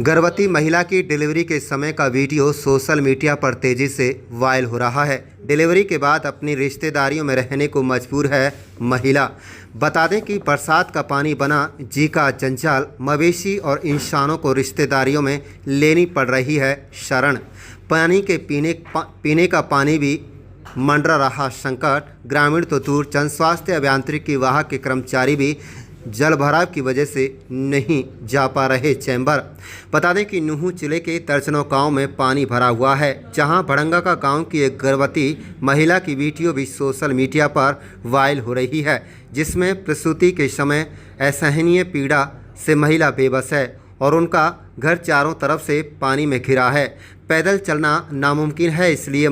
गर्भवती महिला की डिलीवरी के समय का वीडियो सोशल मीडिया पर तेजी से वायरल हो रहा है। डिलीवरी के बाद अपनी रिश्तेदारियों में रहने को मजबूर है महिला। बता दें कि बरसात का पानी बना जी का जंजाल, मवेशी और इंसानों को रिश्तेदारियों में लेनी पड़ रही है शरण। पानी के पीने का पानी भी मंडरा रहा संकट। ग्रामीण तो दूर, जनस्वास्थ्य अभियांत्रिकी विभाग के कर्मचारी भी जल भराव की वजह से नहीं जा पा रहे चैम्बर। बता दें कि नूंह जिले के दर्जनों गांव में पानी भरा हुआ है, जहां भड़ंगा का गांव की एक गर्भवती महिला की वीडियो भी सोशल मीडिया पर वायरल हो रही है, जिसमें प्रसूति के समय असहनीय पीड़ा से महिला बेबस है और उनका घर चारों तरफ से पानी में घिरा है। पैदल चलना नामुमकिन है, इसलिए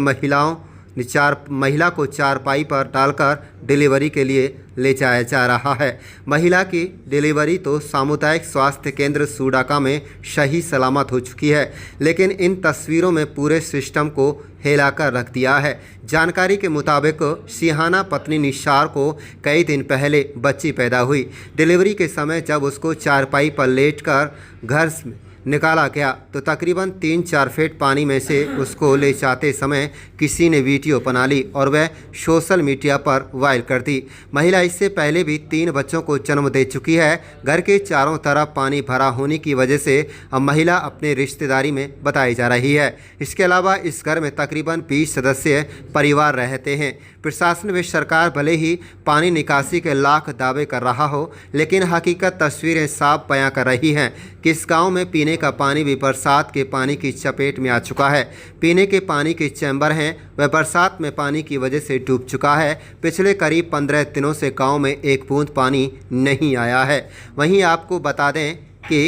महिला को चारपाई पर डालकर डिलीवरी के लिए ले जाया जा रहा है। महिला की डिलीवरी तो सामुदायिक स्वास्थ्य केंद्र सूडाका में सही सलामत हो चुकी है, लेकिन इन तस्वीरों में पूरे सिस्टम को हिलाकर रख दिया है। जानकारी के मुताबिक सिहाना पत्नी निशार को कई दिन पहले बच्ची पैदा हुई। डिलीवरी के समय जब उसको चारपाई पर लेटकर घर निकाला गया तो तकरीबन 3-4 फीट पानी में से उसको ले जाते समय किसी ने वीडियो बना ली और वह सोशल मीडिया पर वायरल कर दी। महिला इससे पहले भी 3 बच्चों को जन्म दे चुकी है। घर के चारों तरफ पानी भरा होने की वजह से अब महिला अपने रिश्तेदारी में बताई जा रही है। इसके अलावा इस घर में तकरीबन 20 सदस्य परिवार रहते हैं। प्रशासन व सरकार भले ही पानी निकासी के लाख दावे कर रहा हो, लेकिन हकीकत तस्वीरें साफ बयां कर रही हैं कि इस गांव में पीने का पानी भी बरसात के पानी की चपेट में आ चुका है। पीने के पानी के चैम्बर हैं वह बरसात में पानी की वजह से डूब चुका है। पिछले करीब 15 दिनों से गांव में एक बूंद पानी नहीं आया है। वहीं आपको बता दें कि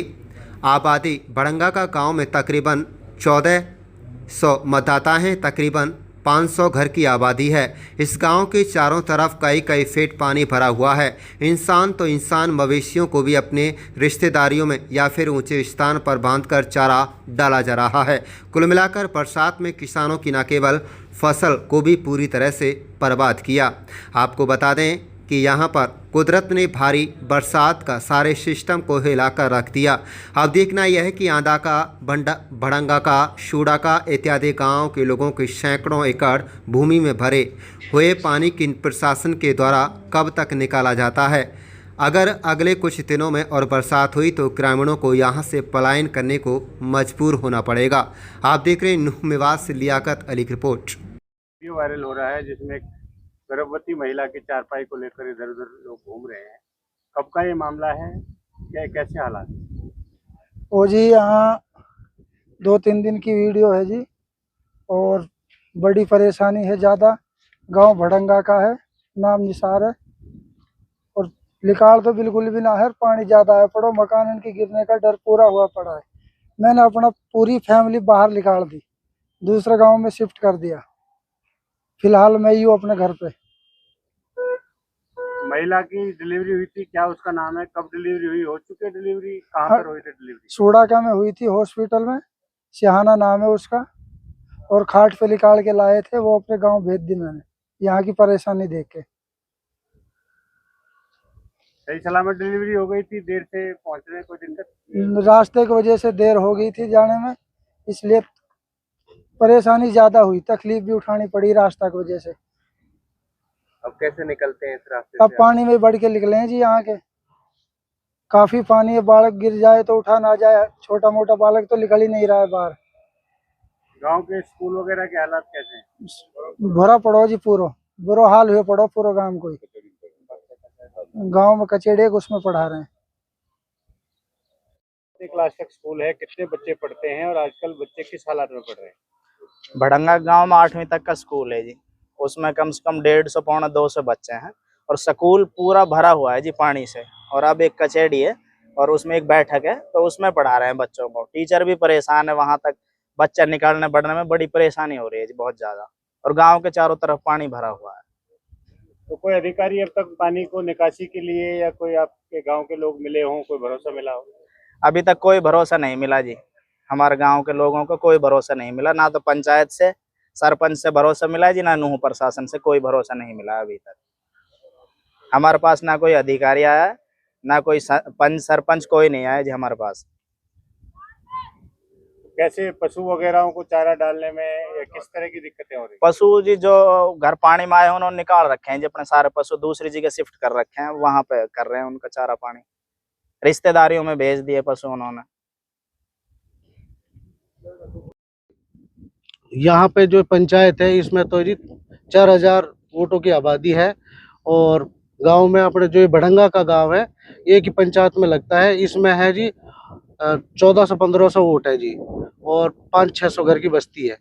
आबादी भड़ंगा का गांव में तकरीबन 1400 मतदाता हैं। तकरीबन 500 घर की आबादी है। इस गांव के चारों तरफ कई फीट पानी भरा हुआ है। इंसान तो इंसान, मवेशियों को भी अपने रिश्तेदारियों में या फिर ऊंचे स्थान पर बांधकर चारा डाला जा रहा है। कुल मिलाकर बरसात में किसानों की न केवल फसल को भी पूरी तरह से बर्बाद किया। आपको बता दें कि यहाँ पर कुदरत ने भारी बरसात का सारे सिस्टम को हिलाकर रख दिया। अब देखना यह है कि आंदा का, भड़ंगा का, सूडाका इत्यादि गांव के लोगों के सैकड़ों एकड़ भूमि में भरे हुए पानी की प्रशासन के द्वारा कब तक निकाला जाता है। अगर अगले कुछ दिनों में और बरसात हुई तो ग्रामीणों को यहाँ से पलायन करने को मजबूर होना पड़ेगा। आप देख रहे हैं नूंह मेवात से लियाकत अली की रिपोर्ट। वीडियो वायरल हो रहा है जिसमें गर्भवती महिला की चारपाई को लेकर इधर उधर लोग घूम रहे हैं। कब का ये मामला है, क्या कैसे हालात? ओ जी, यहाँ 2-3 दिन की वीडियो है जी, और बड़ी परेशानी है ज़्यादा। गांव भड़ंगा का है, नाम निसार है, और लिकाड़ तो बिल्कुल भी ना है। पानी ज़्यादा है, पड़ो मकान इनके गिरने का डर पूरा हुआ पड़ा है। मैंने अपना पूरी फैमिली बाहर निकाल दी, दूसरे गांव में शिफ्ट कर दिया। फिलहाल मैं ही हूँ अपने घर पे। महिला की डिलीवरी हुई थी, क्या उसका नाम है? कब डिलीवरी हुई? हो चुकी है डिलीवरी? कहाँ पर हुई थी डिलीवरी? सूडाका में हुई थी, हॉस्पिटल में। सिहाना नाम है उसका, और खाट पे निकाल के लाए थे, वो अपने गांव भेज दी मैंने, यहाँ की परेशानी देख के। सही सलामत डिलीवरी हो गई थी? देर से पहुंचने में कोई दिक्कत? रास्ते की वजह से देर हो गई थी जाने में, इसलिए परेशानी ज्यादा हुई, तकलीफ भी उठानी पड़ी रास्ता की वजह से। अब कैसे निकलते हैं इस रास्ते अब से? पानी में बढ़ के निकले हैं जी, यहाँ के काफी पानी है। बालक गिर जाए तो उठा ना जाए, छोटा मोटा बालक तो निकल ही नहीं रहा है बाहर। गांव के स्कूल वगैरह के हालात कैसे हैं? भरा पड़ो जी, बुरा हाल हुए पड़ो पूरा गांव को। गांव में कचेड़े उसमें पढ़ा रहे हैं। कितने क्लास तक स्कूल है, कितने बच्चे पढ़ते हैं और आजकल बच्चे किस हालात में पढ़ रहे हैं? भड़ंगा गांव में 8वीं तक का स्कूल है जी। उसमें कम से कम 150-200 बच्चे हैं, और स्कूल पूरा भरा हुआ है जी पानी से। और अब एक कचेड़ी है और उसमें एक बैठक है, तो उसमें पढ़ा रहे हैं बच्चों को। टीचर भी परेशान है, वहां तक बच्चा निकालने बढ़ने में बड़ी परेशानी हो रही है जी, बहुत ज्यादा। और गाँव के चारों तरफ पानी भरा हुआ है। तो कोई अधिकारी अब तक पानी को निकासी के लिए या कोई आपके गांव के लोग मिले हों, कोई भरोसा मिला हो? अभी तक कोई भरोसा नहीं मिला जी। हमारे गांव के लोगों को कोई भरोसा नहीं मिला, ना तो पंचायत से, सरपंच से भरोसा मिला जी, ना नूंह प्रशासन से कोई भरोसा नहीं मिला अभी तक। हमारे पास ना कोई अधिकारी आया, ना कोई पंच सरपंच, कोई नहीं आया जी हमारे पास। कैसे पशु वगैरह को चारा डालने में या किस तरह की दिक्कतें हो रही पशु जी जो घर पानी में आए हैं उन्होंने निकाल रखे हैं जी, अपने सारे पशु दूसरी जगह शिफ्ट कर रखे हैं, वहां पे कर रहे हैं उनका चारा पानी, रिश्तेदारियों में भेज दिए पशु उन्होंने। यहाँ पे जो पंचायत है इसमें तो जी 4000 वोटों की आबादी है और गांव में अपने जो ये भड़ंगा का गांव है एक ही पंचायत में लगता है, इसमें है जी 1400-1500 वोट है जी और 500-600 घर की बस्ती है।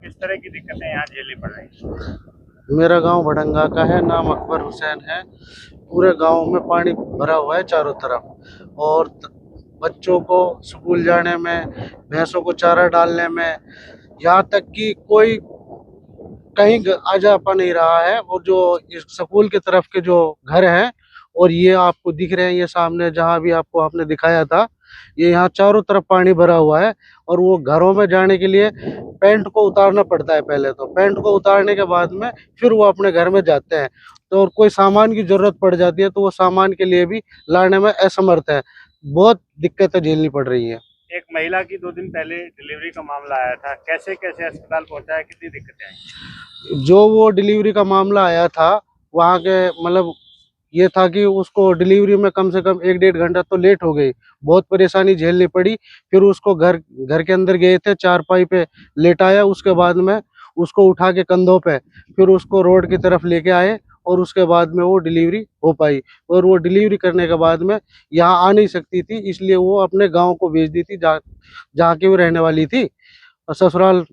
किस तरह की दिक्कतें यहाँ झेलनी पड़ रही हैं? मेरा गांव भड़ंगा का है, नाम अकबर हुसैन है। पूरे गांव में पानी भरा हुआ है चारों तरफ और बच्चों को स्कूल जाने में, भैंसों को चारा डालने में, यहाँ तक कि कोई कहीं आ जा पा नहीं रहा है। और जो इस स्कूल की तरफ के जो घर हैं और ये आपको दिख रहे हैं, ये सामने जहाँ भी आपको आपने दिखाया था, ये यहाँ चारों तरफ पानी भरा हुआ है और वो घरों में जाने के लिए पैंट को उतारना पड़ता है। पहले तो पैंट को उतारने के बाद में फिर वो अपने घर में जाते हैं, तो और कोई सामान की जरूरत पड़ जाती है तो वो सामान के लिए भी लाने में असमर्थ है। बहुत दिक्कतें झेलनी पड़ रही है। एक महिला की 2 दिन पहले डिलीवरी का मामला आया था, कैसे कैसे अस्पताल पहुंचा है, कितनी दिक्कतें आई? जो वो डिलीवरी का मामला आया था वहाँ के मतलब ये था कि उसको डिलीवरी में कम से कम 1-1.5 घंटा तो लेट हो गई, बहुत परेशानी झेलनी पड़ी। फिर उसको घर के अंदर गए थे, चारपाई पे लेटाया, उसके बाद में उसको उठा के कंधों पे फिर उसको रोड की तरफ लेके आए और उसके बाद में वो डिलीवरी हो पाई। और वो डिलीवरी करने के बाद में यहाँ आ नहीं सकती थी, इसलिए वो अपने गाँव को भेज दी थी जहाँ की वो रहने वाली थी, ससुराल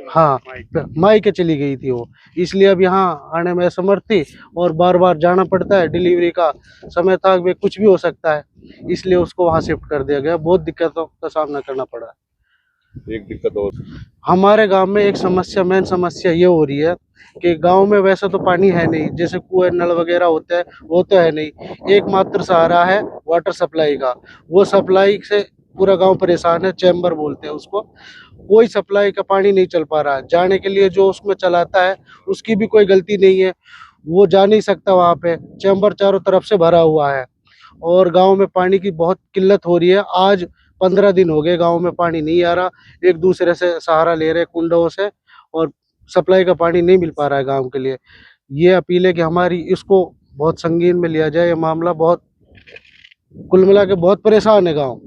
हाँ मायके चली गई थी वो, इसलिए अब यहाँ आने में असमर्थ थी और बार बार जाना पड़ता है। डिलीवरी का समय था, वे कुछ भी हो सकता है, इसलिए उसको वहाँ शिफ्ट कर दिया गया। बहुत दिक्कतों का सामना करना पड़ा। एक दिक्कत और हमारे गांव में एक समस्या, मेन समस्या ये हो रही है कि गांव में वैसे तो पानी है नहीं, जैसे कुएं नल वगैरह होते हैं वो तो है नहीं। एकमात्र सहारा है वाटर सप्लाई का, वो सप्लाई से पूरा गांव परेशान है। चैम्बर बोलते हैं उसको, कोई सप्लाई का पानी नहीं चल पा रहा है। जाने के लिए जो उसमें चलाता है उसकी भी कोई गलती नहीं है, वो जा नहीं सकता वहाँ पे, चैम्बर चारों तरफ से भरा हुआ है और गांव में पानी की बहुत किल्लत हो रही है। आज 15 दिन हो गए गांव में पानी नहीं आ रहा, एक दूसरे से सहारा ले रहे कुंडों से और सप्लाई का पानी नहीं मिल पा रहा है गांव के लिए। ये अपील है कि हमारी इसको बहुत संगीन में लिया जाए, ये मामला बहुत कुल मिला के बहुत परेशान है गाँव।